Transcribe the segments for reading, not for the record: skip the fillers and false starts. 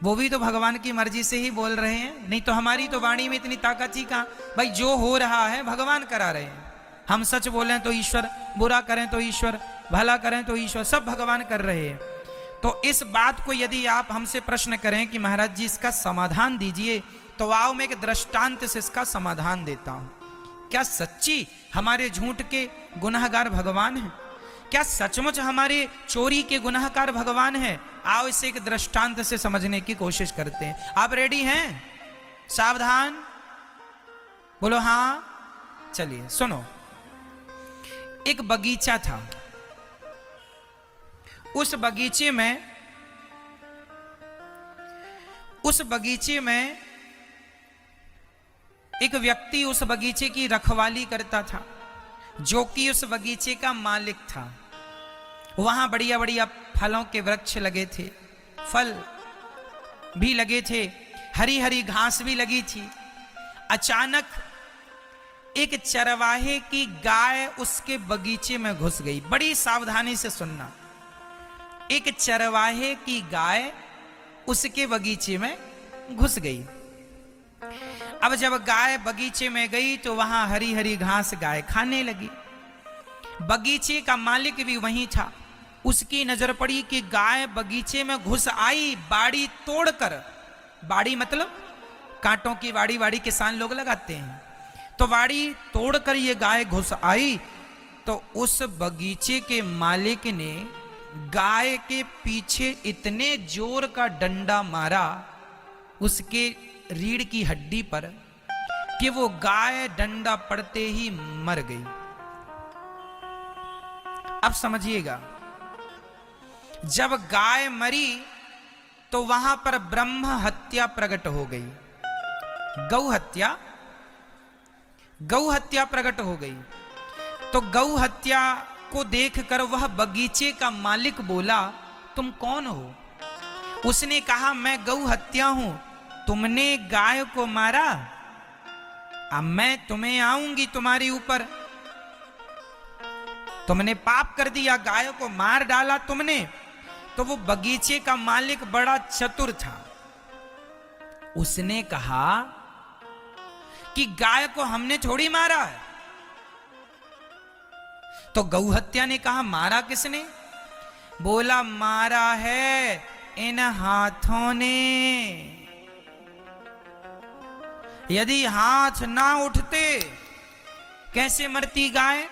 वो भी तो भगवान की मर्जी से ही बोल रहे हैं, नहीं तो हमारी तो वाणी में इतनी ताकत ही कहाँ। भाई जो हो रहा है भगवान करा रहे हैं। हम सच बोलें तो ईश्वर, बुरा करें तो ईश्वर, भला करें तो ईश्वर, सब भगवान कर रहे हैं। तो इस बात को यदि आप हमसे प्रश्न करें कि महाराज जी इसका समाधान दीजिए, तो आओ मैं एक दृष्टांत से इसका समाधान देता हूं। क्या सच्ची हमारे झूठ के गुनाहगार भगवान हैं? क्या सचमुच हमारे चोरी के गुनाहगार भगवान हैं? आओ इसे एक दृष्टांत से समझने की कोशिश करते हैं। आप रेडी हैं? सावधान, बोलो हाँ। चलिए सुनो। एक बगीचा था, उस बगीचे में एक व्यक्ति उस बगीचे की रखवाली करता था, जो कि उस बगीचे का मालिक था। वहां बढ़िया बढ़िया फलों के वृक्ष लगे थे, फल भी लगे थे, हरी हरी घास भी लगी थी। अचानक एक चरवाहे की गाय उसके बगीचे में घुस गई। बड़ी सावधानी से सुनना। एक चरवाहे की गाय उसके बगीचे में घुस गई। अब जब गाय बगीचे में गई तो वहां हरी हरी घास गाय खाने लगी। बगीचे का मालिक भी वहीं था। उसकी नजर पड़ी कि गाय बगीचे में घुस आई, बाड़ी तोड़कर। बाड़ी मतलब कांटों की बाड़ी किसान लोग लगाते हैं, तो बाड़ी तोड़कर ये गाय घुस आई। तो उस बगीचे के मालिक ने गाय के पीछे इतने जोर का डंडा मारा उसके रीढ़ की हड्डी पर कि वो गाय डंडा पड़ते ही मर गई। अब समझिएगा, जब गाय मरी तो वहां पर ब्रह्म हत्या प्रकट हो गई। गौ हत्या प्रकट हो गई। तो गौ हत्या को देखकर वह बगीचे का मालिक बोला, तुम कौन हो? उसने कहा, मैं गौ हत्या हूं, तुमने गाय को मारा, अब मैं तुम्हें आऊंगी तुम्हारे ऊपर। तुमने पाप कर दिया, गाय को मार डाला तुमने। तो वो बगीचे का मालिक बड़ा चतुर था। उसने कहा कि गाय को हमने थोड़ी मारा है। तो गौ हत्या ने कहा, मारा किसने? बोला, मारा है इन हाथों ने। यदि हाथ ना उठते कैसे मरती गाय?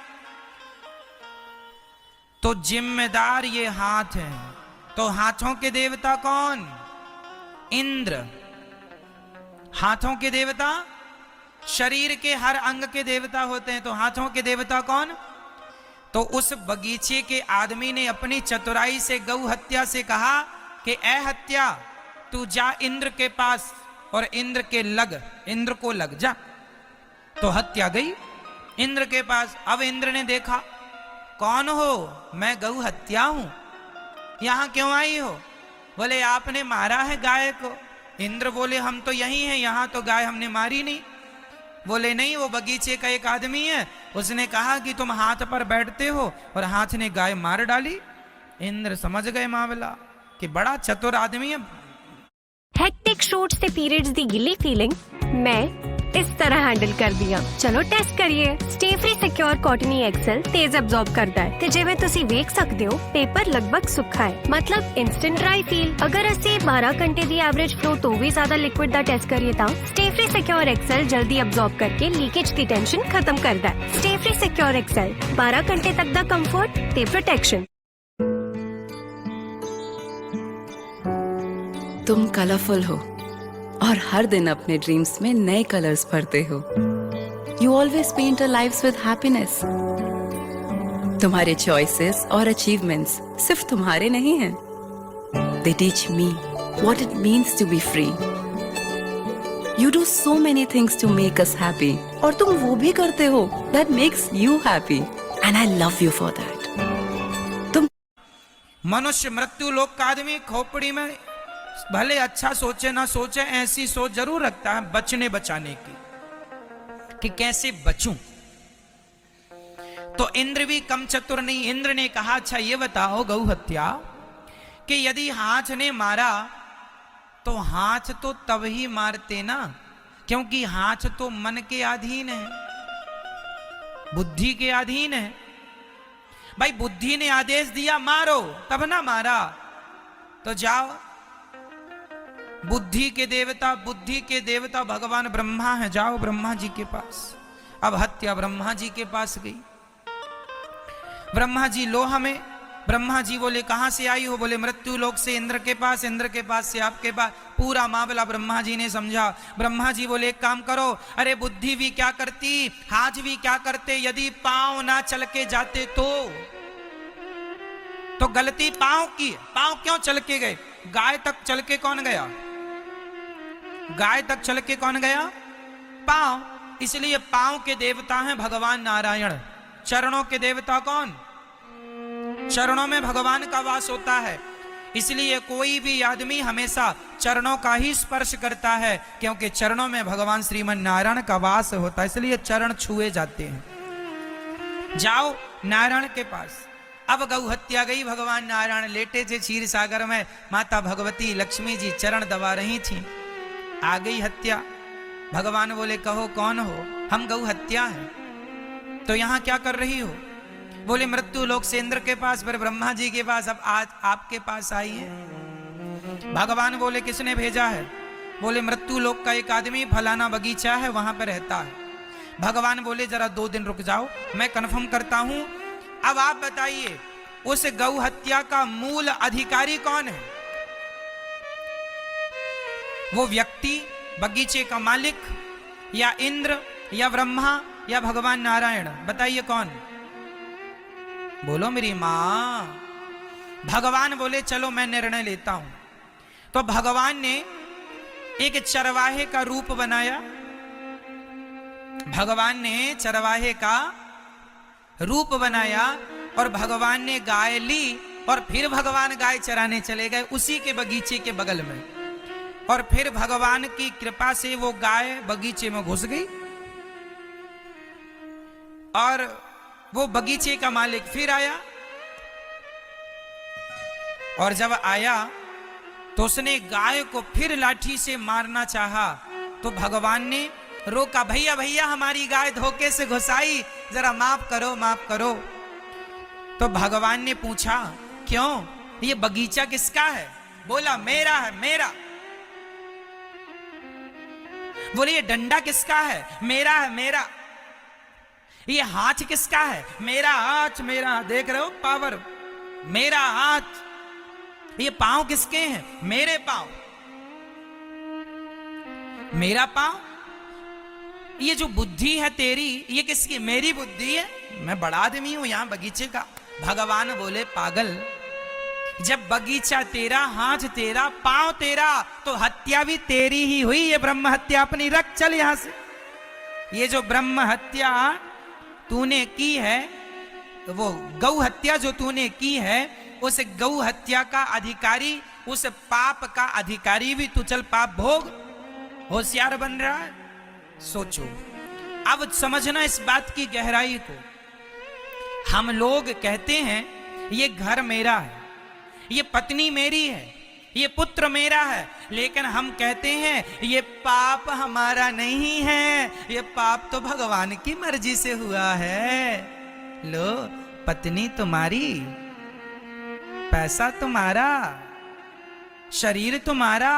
तो जिम्मेदार ये हाथ हैं। तो हाथों के देवता कौन? इंद्र। हाथों के देवता शरीर के हर अंग के देवता होते हैं, तो हाथों के देवता कौन? तो उस बगीचे के आदमी ने अपनी चतुराई से गौ हत्या से कहा कि ए हत्या, तू जा इंद्र के पास और इंद्र को लग जा। तो हत्या गई इंद्र के पास। अब इंद्र ने देखा, कौन हो? मैं गौ हत्या हूं, यहां क्यों आई हो? बोले, आपने मारा है गाय को। इंद्र बोले, हम तो यही हैं, यहां तो गाय हमने मारी नहीं। बोले, नहीं, वो बगीचे का एक आदमी है, उसने कहा कि तुम हाथ पर बैठते हो, और हाथ ने गाय मार डाली। इंद्र समझ गए मामला कि बड़ा चतुर आदमी है। हेक्टिक शूट्स ते पीरियड्स दी गिली फीलिंग मैं इस तरह हैंडल कर दिया। चलो टेस्ट करिए। Stayfree secure cottony XL तेज अब्जॉर्ब करता है ते जिवें तुसी वेख सकते हो पेपर लगभग सुखा है, मतलब इंस्टेंट ड्राई फील। अगर असी 12 घंटे दी एवरेज फ्लो तो भी ज्यादा लिक्विड दा टेस्ट करिए ता स्टे फ्री सिक्योर एक्सेल जल्दी अब्जॉर्ब करके लीकेज की टेंशन खत्म करता है। स्टे फ्री सिक्योर एक्सेल 12 घंटे तक दा कंफर्ट ते प्रोटेक्शन। तुम कलरफुल हो और हर दिन अपने ड्रीम्स में नए कलर्स भरते हो। You always paint a lives with happiness. तुम्हारे चॉइसेस और अचीवमेंट्स सिर्फ तुम्हारे नहीं हैं, they teach me what it means to be free. You do so many things to make us happy, और तुम वो भी करते हो that makes you happy, and I love you for that. तुम मनुष्य मृत्यु लोक का आदमी खोपड़ी में भले अच्छा सोचे ना सोचे, ऐसी सोच जरूर रखता है बचने बचाने की, कि कैसे बचूं। तो इंद्र भी कम चतुर नहीं। इंद्र ने कहा, अच्छा ये बताओ गौ हत्या, कि यदि हाथ ने मारा तो हाथ तो तब ही मारते ना, क्योंकि हाथ तो मन के अधीन है, बुद्धि के अधीन है। भाई बुद्धि ने आदेश दिया मारो, तब ना मारा। तो जाओ, बुद्धि के देवता भगवान ब्रह्मा है, जाओ ब्रह्मा जी के पास। अब हत्या ब्रह्मा जी के पास गई। ब्रह्मा जी लो हमें। ब्रह्मा जी बोले कहां से आई हो? बोले मृत्यु लोक से, इंद्र के पास, इंद्र के पास से आपके पास। पूरा मामला ब्रह्मा जी ने समझा। ब्रह्मा जी बोले एक काम करो, अरे बुद्धि भी क्या करती, हाथ भी क्या करते, यदि पांव ना चल के जाते तो गलती पांव की। पांव क्यों चल के गए? गाय तक चल के कौन गया? गाय तक चल के कौन गया? पांव। इसलिए पांव के देवता हैं भगवान नारायण। चरणों के देवता कौन? चरणों में भगवान का वास होता है। इसलिए कोई भी आदमी हमेशा चरणों का ही स्पर्श करता है, क्योंकि चरणों में भगवान श्रीमन नारायण का वास होता है, इसलिए चरण छुए जाते हैं। जाओ नारायण के पास। अब गौ हत्या गई। भगवान नारायण लेटे थे क्षीर सागर में, माता भगवती लक्ष्मी जी चरण दबा रही थी। आ गई हत्या। भगवान बोले कहो कौन हो? हम गौ हत्या है। तो यहां क्या कर रही हो? बोले मृत्यु लोक से इंद्र के पास, फिर ब्रह्मा जी के पास, अब आज आपके पास आई है। भगवान बोले किसने भेजा है? बोले मृत्यु लोक का एक आदमी फलाना बगीचा है वहां पर रहता है। भगवान बोले जरा 2 दिन रुक जाओ, मैं कंफर्म करता हूं। अब आप बताइए उस गौ हत्या का मूल अधिकारी कौन है? वो व्यक्ति, बगीचे का मालिक, या इंद्र, या ब्रह्मा, या भगवान नारायण? बताइए कौन? बोलो मेरी मां। भगवान बोले चलो मैं निर्णय लेता हूं। तो भगवान ने एक चरवाहे का रूप बनाया। भगवान ने चरवाहे का रूप बनाया और भगवान ने गाय ली और फिर भगवान गाय चराने चले गए उसी के बगीचे के बगल में। और फिर भगवान की कृपा से वो गाय बगीचे में घुस गई और वो बगीचे का मालिक फिर आया। और जब आया तो उसने गाय को फिर लाठी से मारना चाहा, तो भगवान ने रोका, भैया भैया हमारी गाय धोखे से घुसाई, जरा माफ करो माफ करो। तो भगवान ने पूछा क्यों, ये बगीचा किसका है? बोला मेरा है, मेरा। बोले ये डंडा किसका है? मेरा है, मेरा। ये हाथ किसका है? मेरा हाथ, मेरा। देख रहे हो पावर? मेरा हाथ। ये पांव किसके हैं? मेरे पांव। मेरा पांव। ये जो बुद्धि है तेरी, ये किसकी? मेरी बुद्धि है, मैं बड़ा आदमी हूं यहां बगीचे का। भगवान बोले पागल, जब बगीचा तेरा, हाथ तेरा, पांव तेरा, तो हत्या भी तेरी ही हुई। ये ब्रह्म हत्या अपनी रख, चल यहां से। ये जो ब्रह्म हत्या तूने की है, वो गौ हत्या जो तूने की है, उस गौ हत्या का अधिकारी, उस पाप का अधिकारी भी तू, चल पाप भोग। होशियार बन रहा है? सोचो, अब समझना इस बात की गहराई को। हम लोग कहते हैं ये घर मेरा है, ये पत्नी मेरी है, ये पुत्र मेरा है, लेकिन हम कहते हैं ये पाप हमारा नहीं है, ये पाप तो भगवान की मर्जी से हुआ है। लो, पत्नी तुम्हारी, पैसा तुम्हारा, शरीर तुम्हारा,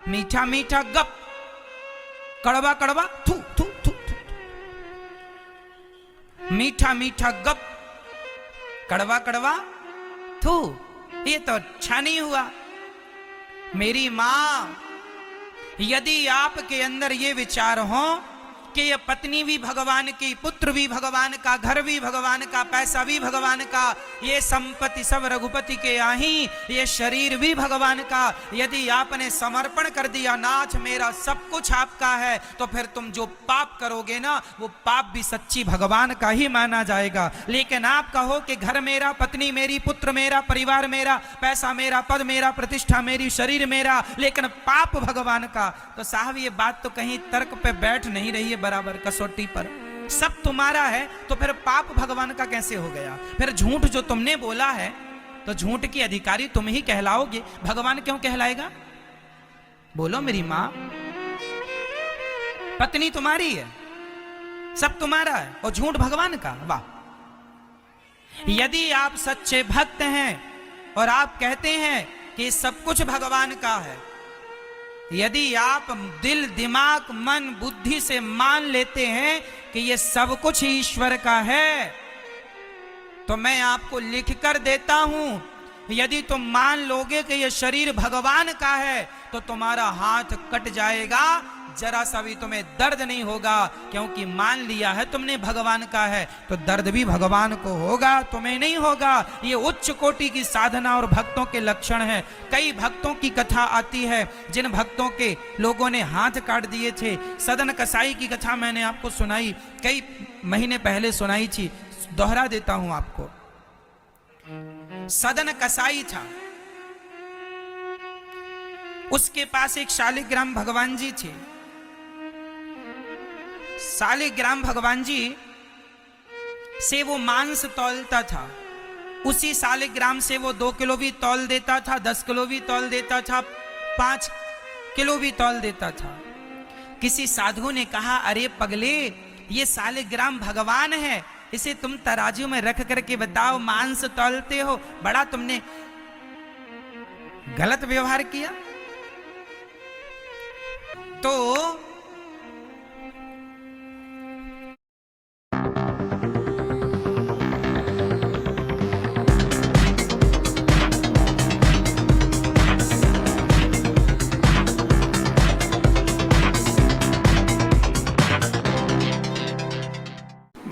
मीठा मीठा गप, कड़वा कड़वा थू थू थू थू, मीठा मीठा गप, कड़वा कड़वा थू, ये तो अच्छा नहीं हुआ। मेरी मां, यदि आपके अंदर ये विचार हो कि ये पत्नी भी भगवान की, पुत्र भी भगवान का, घर भी भगवान का, पैसा भी भगवान का, ये संपत्ति सब रघुपति के आही, ये शरीर भी भगवान का, यदि आपने समर्पण कर दिया, नाथ मेरा सब कुछ आपका है, तो फिर तुम जो पाप करोगे ना, वो पाप भी सच्ची भगवान का ही माना जाएगा। लेकिन आप कहो कि घर मेरा, पत्नी मेरी, पुत्र मेरा, परिवार मेरा, पैसा मेरा, पद मेरा, प्रतिष्ठा मेरी, शरीर मेरा, लेकिन पाप भगवान का, तो साहब ये बात तो कहीं तर्क पे बैठ नहीं रही है बराबर, कसौटी पर। सब तुम्हारा है तो फिर पाप भगवान का कैसे हो गया? फिर झूठ जो तुमने बोला है तो झूठ की अधिकारी तुम ही कहलाओगे, भगवान क्यों कहलाएगा? बोलो मेरी मां, पत्नी तुम्हारी है, सब तुम्हारा है और झूठ भगवान का। वाह! यदि आप सच्चे भक्त हैं और आप कहते हैं कि सब कुछ भगवान का है, यदि आप दिल दिमाग मन बुद्धि से मान लेते हैं कि ये सब कुछ ईश्वर का है, तो मैं आपको लिख कर देता हूं, यदि तुम मान लोगे कि ये शरीर भगवान का है तो तुम्हारा हाथ कट जाएगा, जरा सा भी तुम्हें दर्द नहीं होगा, क्योंकि मान लिया है तुमने भगवान का है, तो दर्द भी भगवान को होगा, तुम्हें नहीं होगा। ये उच्च कोटि की साधना और भक्तों के लक्षण है। कई भक्तों की कथा आती है जिन भक्तों के लोगों ने हाथ काट दिए थे। सदन कसाई की कथा मैंने आपको सुनाई, कई महीने पहले सुनाई थी, दोहरा देता हूं आपको। सदन कसाई था, उसके पास एक शालिग्राम भगवान जी थे। शालिग्राम भगवान जी से वो मांस तौलता था, उसी शालिग्राम से वो 2 किलो भी तौल देता था, 10 किलो भी तौल देता था, 5 किलो भी तौल देता था। किसी साधु ने कहा, अरे पगले, ये शालिग्राम भगवान है, इसे तुम तराजू में रख करके बताओ, मांस तौलते हो, बड़ा तुमने गलत व्यवहार किया। तो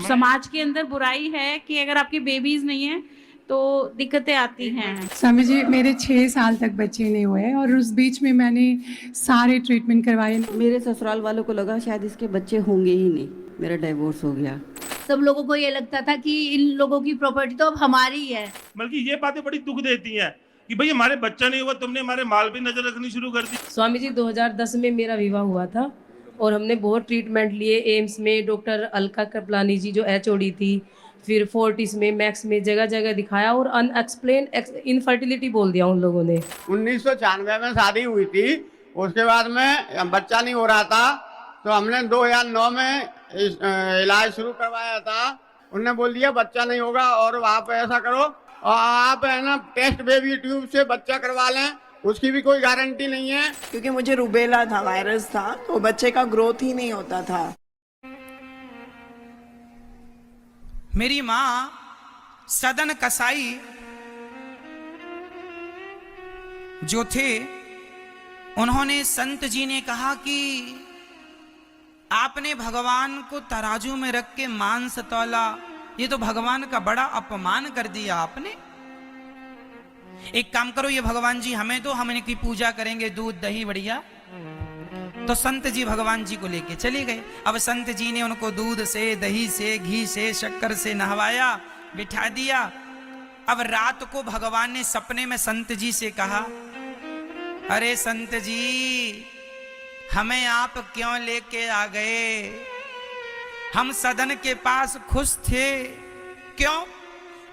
समाज के अंदर बुराई है कि अगर आपकी बेबीज नहीं है तो दिक्कतें आती हैं। स्वामी जी, मेरे 6 साल तक बच्चे नहीं हुए और उस बीच में मैंने सारे ट्रीटमेंट करवाए। मेरे ससुराल वालों को लगा शायद इसके बच्चे होंगे ही नहीं, मेरा डिवोर्स हो गया। सब लोगों को ये लगता था कि इन लोगों की प्रॉपर्टी तो अब हमारी है। बल्कि ये बातें बड़ी दुख देती हैं कि भाई हमारे बच्चा नहीं हुआ, तुमने हमारे माल पे नजर रखनी शुरू कर दी। स्वामी जी 2010 में मेरा विवाह हुआ था और हमने बहुत ट्रीटमेंट लिए एम्स में, डॉक्टर अलका कृपलानी जी जो HOD थी, फिर फोर्टिस में, मैक्स में, जगह जगह दिखाया और अनएक्सप्लेन इनफर्टिलिटी बोल दिया उन लोगों ने। 1996 में शादी हुई थी, उसके बाद में बच्चा नहीं हो रहा था, तो हमने 2009 में इलाज शुरू करवाया था। उन्होंने बोल दिया बच्चा नहीं होगा और आप ऐसा करो और आप है ना टेस्ट बेबी ट्यूब से बच्चा करवा लें, उसकी भी कोई गारंटी नहीं है। क्योंकि मुझे रूबेला था, वायरस था, तो बच्चे का ग्रोथ ही नहीं होता था। मेरी मां सदन कसाई जो थे, उन्होंने संत जी ने कहा कि आपने भगवान को तराजू में रख के मांस तौला, ये तो भगवान का बड़ा अपमान कर दिया आपने। एक काम करो, ये भगवान जी हमें दो, हम इनकी पूजा करेंगे, दूध दही बढ़िया। तो संत जी भगवान जी को लेके चले गए। अब संत जी ने उनको दूध से, दही से, घी से, शक्कर से नहवाया, बिठा दिया। अब रात को भगवान ने सपने में संत जी से कहा, अरे संत जी, हमें आप क्यों लेके आ गए? हम सदन के पास खुश थे। क्यों?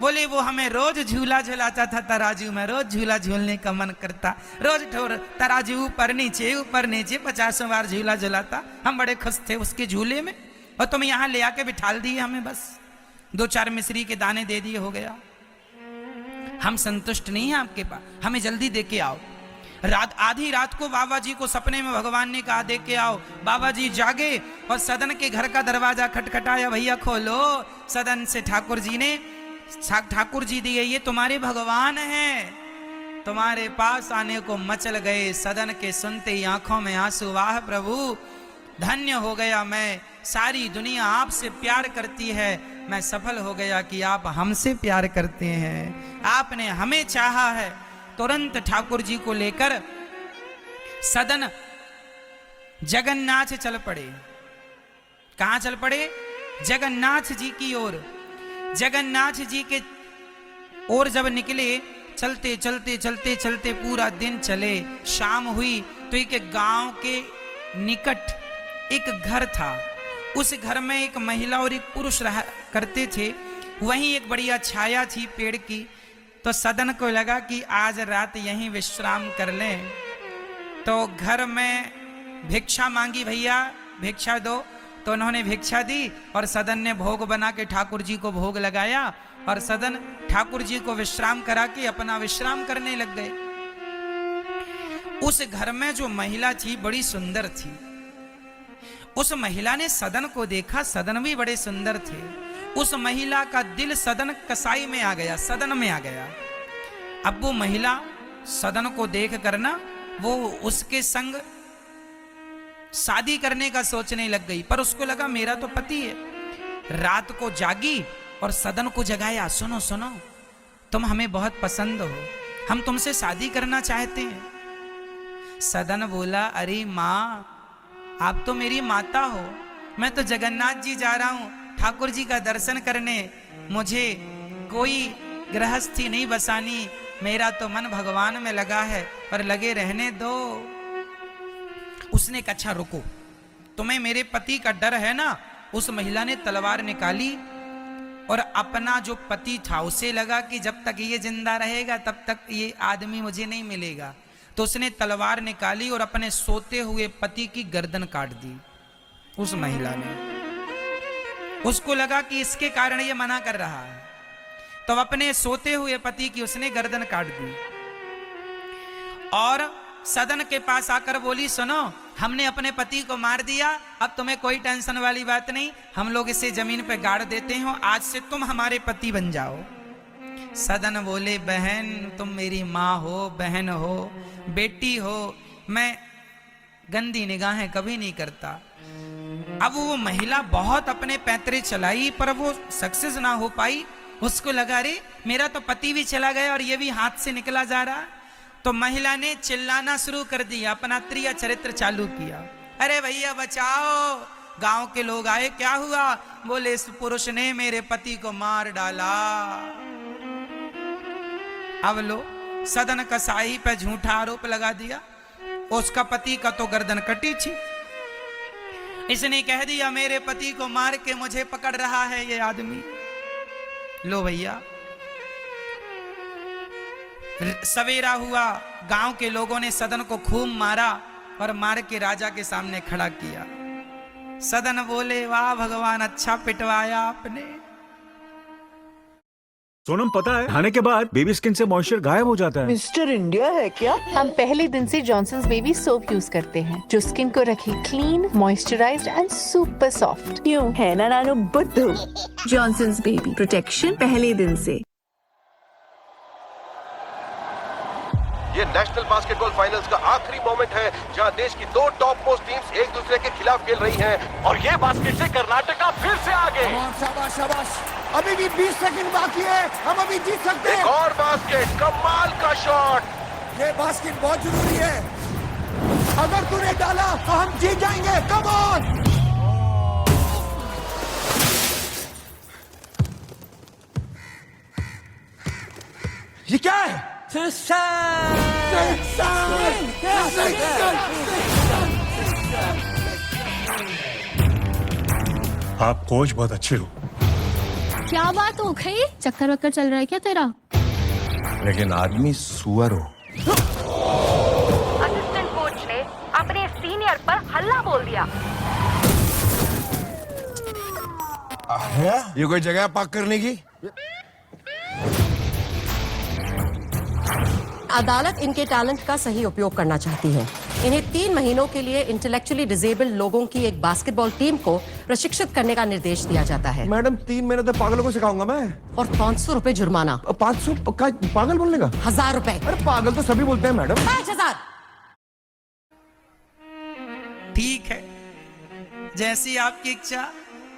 बोले वो हमें रोज झूला झुलाता था तराजू में, रोज झूला झूलने का मन करता, रोज ठोर तराजू ऊपर नीचे 50 बार झूला झुलाता, हम बड़े खुश थे उसके झूले में, और तुम यहाँ ले आके बिठाल दिए हमें, बस 2-4 मिश्री के दाने दे दिए, हो गया। हम संतुष्ट नहीं हैं आपके पास, हमें जल्दी दे के आओ। आधी रात को बाबा जी को सपने में भगवान ने कहा दे के आओ। बाबा जी जागे और सदन के घर का दरवाजा खटखटाया, भैया खोलो। सदन से ठाकुर जी दिए, ये तुम्हारे भगवान हैं, तुम्हारे पास आने को मचल गए। सदन के सुनते ही आंखों में आंसू, वाह प्रभु, धन्य हो गया मैं, सारी दुनिया आपसे प्यार करती है, मैं सफल हो गया कि आप हमसे प्यार करते हैं, आपने हमें चाहा है। तुरंत ठाकुर जी को लेकर सदन जगन्नाथ चल पड़े। कहां चल पड़े? जगन्नाथ जी की ओर। जगन्नाथ जी के ओर जब निकले, चलते चलते चलते चलते पूरा दिन चले। शाम हुई तो एक गांव के निकट एक घर था, उस घर में एक महिला और एक पुरुष रहा करते थे। वहीं एक बढ़िया छाया थी पेड़ की, तो सदन को लगा कि आज रात यहीं विश्राम कर लें। तो घर में भिक्षा मांगी, भैया भिक्षा दो, तो उन्होंने भिक्षा दी और सदन ने भोग बना के ठाकुर जी को भोग लगाया और सदन ठाकुर जी को विश्राम करा के अपना विश्राम करने लग गए। उस घर में जो महिला थी बड़ी सुंदर थी। उस महिला ने सदन को देखा, सदन भी बड़े सुंदर थे। उस महिला का दिल सदन कसाई में आ गया, सदन में आ गया। अब वो महिला सदन को देख कर ना वो उसके संग शादी करने का सोचने लग गई, पर उसको लगा मेरा तो पति है। रात को जागी और सदन को जगाया, सुनो सुनो, तुम हमें बहुत पसंद हो, हम तुमसे शादी करना चाहते हैं। सदन बोला, अरे माँ, आप तो मेरी माता हो, मैं तो जगन्नाथ जी जा रहा हूं ठाकुर जी का दर्शन करने, मुझे कोई गृहस्थी नहीं बसानी, मेरा तो मन भगवान में लगा है, पर लगे रहने दो। उसने कहा अच्छा रुको, तुम्हें मेरे पति का डर है ना। उस महिला ने तलवार निकाली और अपना जो पति था उसे लगा कि जब तक ये जिंदा रहेगा तब तक ये आदमी मुझे नहीं मिलेगा, तो उसने तलवार निकाली और अपने सोते हुए पति की गर्दन काट दी। उस महिला ने, उसको लगा कि इसके कारण ये मना कर रहा है, तो अपने सोते हुए पति की उसने गर्दन काट दी और सदन के पास आकर बोली, सुनो, हमने अपने पति को मार दिया, अब तुम्हें कोई टेंशन वाली बात नहीं, हम लोग इसे जमीन पे गाड़ देते हो, आज से तुम हमारे पति बन जाओ। सदन बोले, बहन तुम मेरी माँ हो, बहन हो, बेटी हो, मैं गंदी निगाहें कभी नहीं करता। अब वो महिला बहुत अपने पैतरे चलाई पर वो सक्सेस ना हो पाई। उसको लगा रे मेरा तो पति भी चला गया और ये भी हाथ से निकला जा रहा। तो महिला ने चिल्लाना शुरू कर दिया, अपना त्रिया चरित्र चालू किया, अरे भैया बचाओ, गांव के लोग आए, क्या हुआ? बोले इस पुरुष ने मेरे पति को मार डाला। अब लो सदन कसाई पे झूठा आरोप लगा दिया, उसका पति का तो गर्दन कटी थी, इसने कह दिया मेरे पति को मार के मुझे पकड़ रहा है ये आदमी। लो भैया, सवेरा हुआ, गांव के लोगों ने सदन को खूब मारा और मार के राजा के सामने खड़ा किया। सदन बोले, वाह भगवान, अच्छा पिटवाया आपने। सोनम, पता है खाने के बाद बेबी स्किन से मॉइस्चर गायब हो जाता है। मिस्टर इंडिया है क्या? हम पहले दिन से जॉनसन्स बेबी सोप यूज करते हैं जो स्किन को रखे clean, moisturised and super soft. क्यों है ना नानू बुद्धू? जॉनसन्स बेबी प्रोटेक्शन पहले दिन से। ये नेशनल बास्केटबॉल फाइनल्स का आखिरी मोमेंट है जहां देश की दो टॉप मोस्ट टीम्स एक दूसरे के खिलाफ खेल रही हैं और ये बास्केट से कर्नाटका फिर से आगे। शाबाश शाबाश, अभी भी 20 सेकंड बाकी है, हम अभी जीत सकते हैं। एक और बास्केट, कमाल का शॉट। ये बास्केट बहुत जरूरी है, अगर तूने डाला तो हम जीत जाएंगे। Come on. ये क्या है? आप कोच बहुत अच्छे हो। क्या बात हो गई? चक्कर वक्कर चल रहा है क्या तेरा? लेकिन आदमी सुअर हो। असिस्टेंट कोच ने अपने सीनियर पर हल्ला बोल दिया। ये कोई जगह पार्क करने की? अदालत इनके टैलेंट का सही उपयोग करना चाहती है। इन्हें 3 महीनों के लिए इंटेलेक्चुअली डिसेबल्ड लोगों की एक बास्केटबॉल टीम को प्रशिक्षित करने का निर्देश दिया जाता है। मैडम 3 महीने तो पागलों को सिखाऊंगा मैं। और 500 रुपए जुर्माना। 500 का पागल बोलने का? 1000 रुपए। अरे पागल तो सभी बोलते हैं मैडम। 5000। ठीक है, जैसी आपकी इच्छा।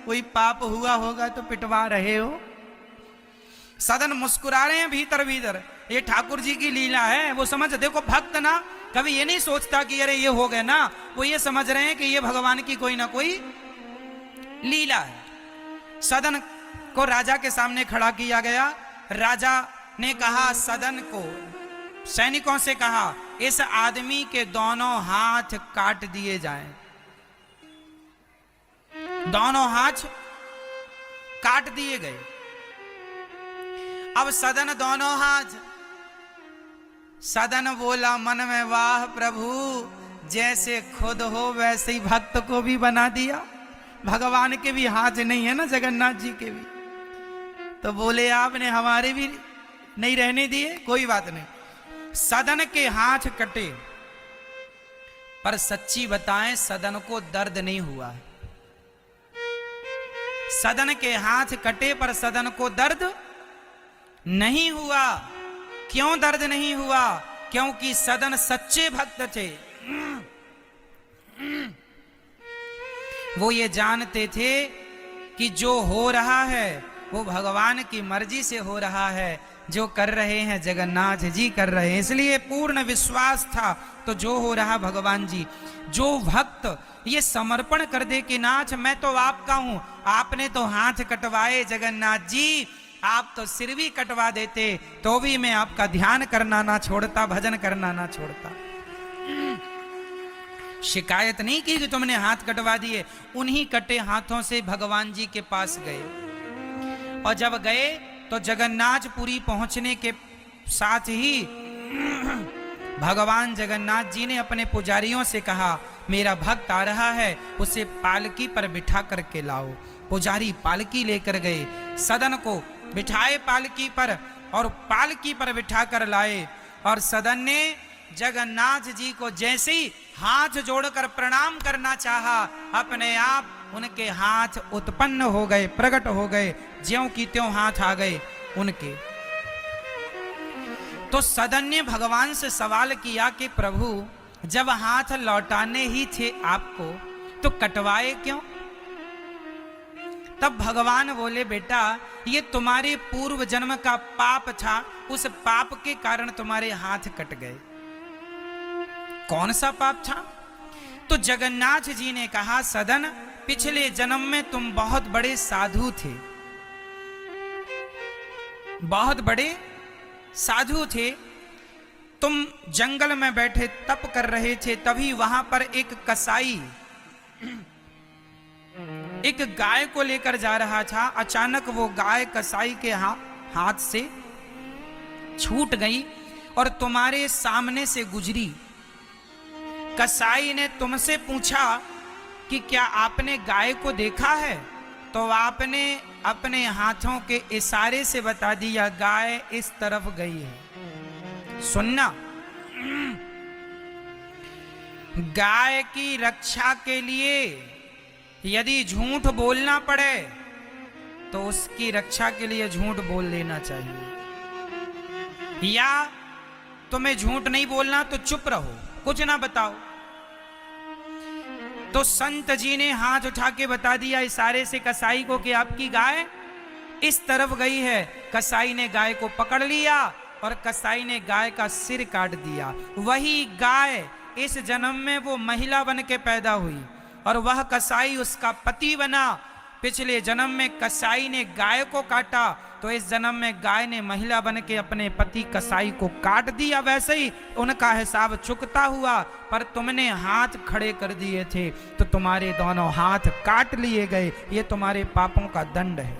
कोई पाप हुआ होगा तो पिटवा रहे हो। सदन मुस्कुरा रहे हैं भीतर भीतर, ये ठाकुर जी की लीला है। वो समझ, देखो भक्त ना कभी ये नहीं सोचता कि अरे ये हो गए ना, वो ये समझ रहे हैं कि ये भगवान की कोई ना कोई लीला है। सदन को राजा के सामने खड़ा किया गया। राजा ने कहा, सदन को सैनिकों से कहा, इस आदमी के दोनों हाथ काट दिए जाएं। दोनों हाथ काट दिए गए। अब सदन दोनों हाथ, सदन बोला मन में, वाह प्रभु, जैसे खुद हो वैसे ही भक्त को भी बना दिया। भगवान के भी हाथ नहीं है ना, जगन्नाथ जी के भी। तो बोले आपने हमारे भी नहीं रहने दिए, कोई बात नहीं। सदन के हाथ कटे, पर सच्ची बताएं सदन को दर्द नहीं हुआ। सदन के हाथ कटे पर सदन को दर्द नहीं हुआ। क्यों दर्द नहीं हुआ? क्योंकि सदन सच्चे भक्त थे। वो ये जानते थे कि जो हो रहा है वो भगवान की मर्जी से हो रहा है, जो कर रहे हैं जगन्नाथ जी कर रहे हैं, इसलिए पूर्ण विश्वास था। तो जो हो रहा भगवान जी, जो भक्त ये समर्पण कर दे कि नाथ मैं तो आपका हूं, आपने तो हाथ कटवाए जगन्नाथ जी, आप तो सिर भी कटवा देते तो भी मैं आपका ध्यान करना ना छोड़ता, भजन करना ना छोड़ता। शिकायत नहीं की कि तुमने हाथ कटवा दिए। उन्हीं कटे हाथों से भगवान जी के पास गए, और जब गए तो जगन्नाथपुरी पहुंचने के साथ ही भगवान जगन्नाथ जी ने अपने पुजारियों से कहा मेरा भक्त आ रहा है, उसे पालकी पर बिठा करके लाओ। पुजारी पालकी लेकर गए, सदन को बिठाए पालकी पर, और पालकी पर बिठा कर लाए। और सदन ने जगन्नाथ जी को जैसे ही हाथ जोड़कर प्रणाम करना चाहा, अपने आप उनके हाथ उत्पन्न हो गए, प्रकट हो गए, ज्यों की त्यों हाथ आ गए उनके। तो सदन ने भगवान से सवाल किया कि प्रभु जब हाथ लौटाने ही थे आपको तो कटवाए क्यों? तब भगवान बोले बेटा ये तुम्हारे पूर्व जन्म का पाप था, उस पाप के कारण तुम्हारे हाथ कट गए। कौन सा पाप था? तो जगन्नाथ जी ने कहा सदन पिछले जन्म में तुम बहुत बड़े साधु थे, बहुत बड़े साधु थे। तुम जंगल में बैठे तप कर रहे थे, तभी वहां पर एक कसाई एक गाय को लेकर जा रहा था। अचानक वो गाय कसाई के हाथ से छूट गई और तुम्हारे सामने से गुजरी। कसाई ने तुमसे पूछा कि क्या आपने गाय को देखा है? तो आपने अपने हाथों के इशारे से बता दिया गाय इस तरफ गई है। सुनना, गाय की रक्षा के लिए यदि झूठ बोलना पड़े तो उसकी रक्षा के लिए झूठ बोल लेना चाहिए, या तुम्हें झूठ नहीं बोलना तो चुप रहो, कुछ ना बताओ। तो संत जी ने हाथ उठा के बता दिया इशारे से कसाई को कि आपकी गाय इस तरफ गई है। कसाई ने गाय को पकड़ लिया और कसाई ने गाय का सिर काट दिया। वही गाय इस जन्म में वो महिला बन के पैदा हुई और वह कसाई उसका पति बना। पिछले जन्म में कसाई ने गाय को काटा तो इस जन्म में गाय ने महिला बन के अपने पति कसाई को काट दिया। वैसे ही उनका हिसाब चुकता हुआ, पर तुमने हाथ खड़े कर दिए थे तो तुम्हारे दोनों हाथ काट लिए गए। ये तुम्हारे पापों का दंड है।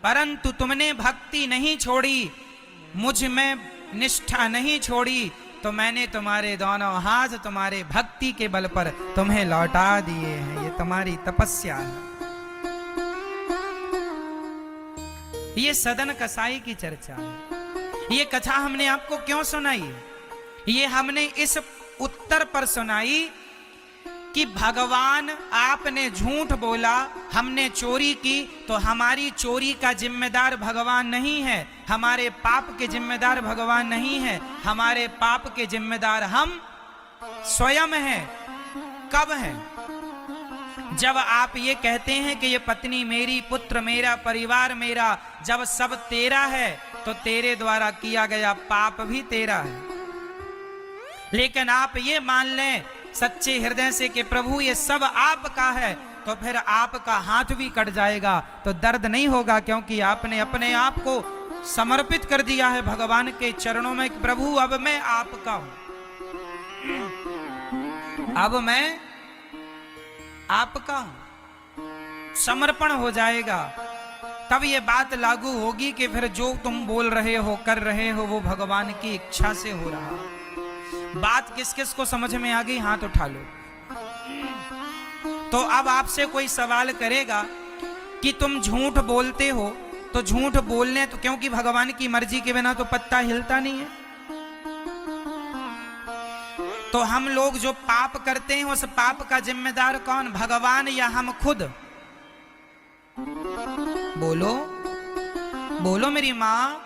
परंतु तुमने भक्ति नहीं छोड़ी, मुझ में निष्ठा नहीं छोड़ी, तो मैंने तुम्हारे दोनों हाथ तुम्हारे भक्ति के बल पर तुम्हें लौटा दिए हैं। ये तुम्हारी तपस्या है। ये सदन कसाई की चर्चा है। ये कथा हमने आपको क्यों सुनाई? ये हमने इस उत्तर पर सुनाई कि भगवान आपने झूठ बोला, हमने चोरी की, तो हमारी चोरी का जिम्मेदार भगवान नहीं है, हमारे पाप के जिम्मेदार भगवान नहीं है, हमारे पाप के जिम्मेदार हम स्वयं हैं। कब हैं? जब आप ये कहते हैं कि ये पत्नी मेरी, पुत्र मेरा, परिवार मेरा, जब सब तेरा है तो तेरे द्वारा किया गया पाप भी तेरा है। लेकिन आप ये मान लें सच्चे हृदय से कि प्रभु ये सब आपका है, तो फिर आपका हाथ भी कट जाएगा तो दर्द नहीं होगा, क्योंकि आपने अपने आप को समर्पित कर दिया है भगवान के चरणों में। प्रभु अब मैं आपका हूं, अब मैं आपका हूं। समर्पण हो जाएगा तब ये बात लागू होगी कि फिर जो तुम बोल रहे हो, कर रहे हो, वो भगवान की इच्छा से हो रहा। बात किस किस को समझ में आ गई? हाथ उठा लो। तो अब आपसे कोई सवाल करेगा कि तुम झूठ बोलते हो, तो झूठ बोलने तो क्योंकि भगवान की मर्जी के बिना तो पत्ता हिलता नहीं है। तो हम लोग जो पाप करते हैं उस पाप का जिम्मेदार कौन? भगवान या हम खुद? बोलो बोलो मेरी माँ,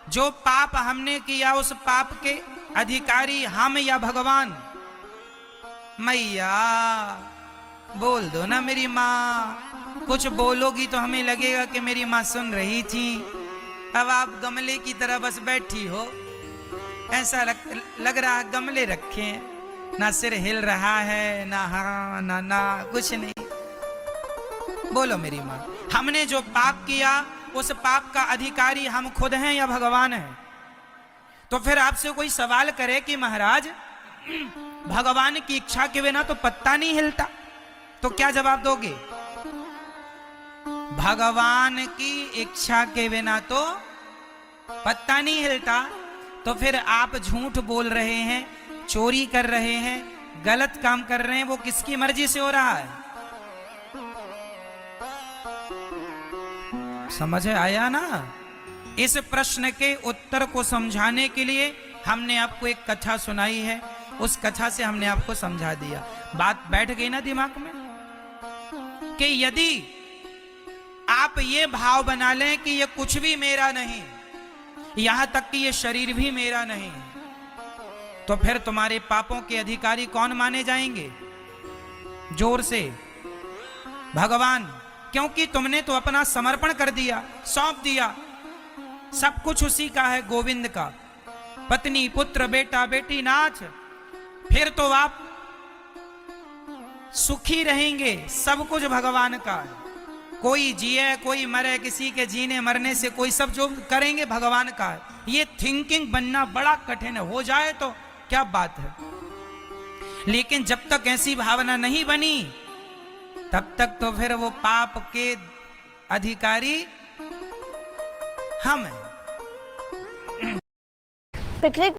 जो पाप हमने किया उस पाप के अधिकारी हम या भगवान? मैया बोल दो ना मेरी माँ, कुछ बोलोगी तो हमें लगेगा कि मेरी माँ सुन रही थी। अब आप गमले की तरह बस बैठी हो, ऐसा लग रहा है गमले रखे हैं, ना सिर हिल रहा है, ना हाँ ना कुछ नहीं। बोलो मेरी माँ, हमने जो पाप किया उस पाप का अधिकारी हम खुद हैं या भगवान हैं? तो फिर आपसे कोई सवाल करे कि महाराज भगवान की इच्छा के बिना तो पत्ता नहीं हिलता, तो क्या जवाब दोगे? भगवान की इच्छा के बिना तो पत्ता नहीं हिलता। तो फिर आप झूठ बोल रहे हैं, चोरी कर रहे हैं, गलत काम कर रहे हैं, वो किसकी मर्जी से हो रहा है? समझ आया ना? इस प्रश्न के उत्तर को समझाने के लिए हमने आपको एक कथा सुनाई है, उस कथा से हमने आपको समझा दिया। बात बैठ गई ना दिमाग में कि यदि आप ये भाव बना लें कि ये कुछ भी मेरा नहीं, यहां तक कि ये शरीर भी मेरा नहीं, तो फिर तुम्हारे पापों के अधिकारी कौन माने जाएंगे? जोर से भगवान, क्योंकि तुमने तो अपना समर्पण कर दिया, सौंप दिया, सब कुछ उसी का है, गोविंद का। पत्नी पुत्र बेटा बेटी नाच, फिर तो आप सुखी रहेंगे, सब कुछ भगवान का है। कोई जिए कोई मरे, किसी के जीने मरने से कोई, सब जो करेंगे भगवान का है। ये थिंकिंग बनना बड़ा कठिन है, हो जाए तो क्या बात है, लेकिन जब तक ऐसी भावना नहीं बनी तब तक तो फिर वो पाप के अधिकारी हम हैं। पिकनिक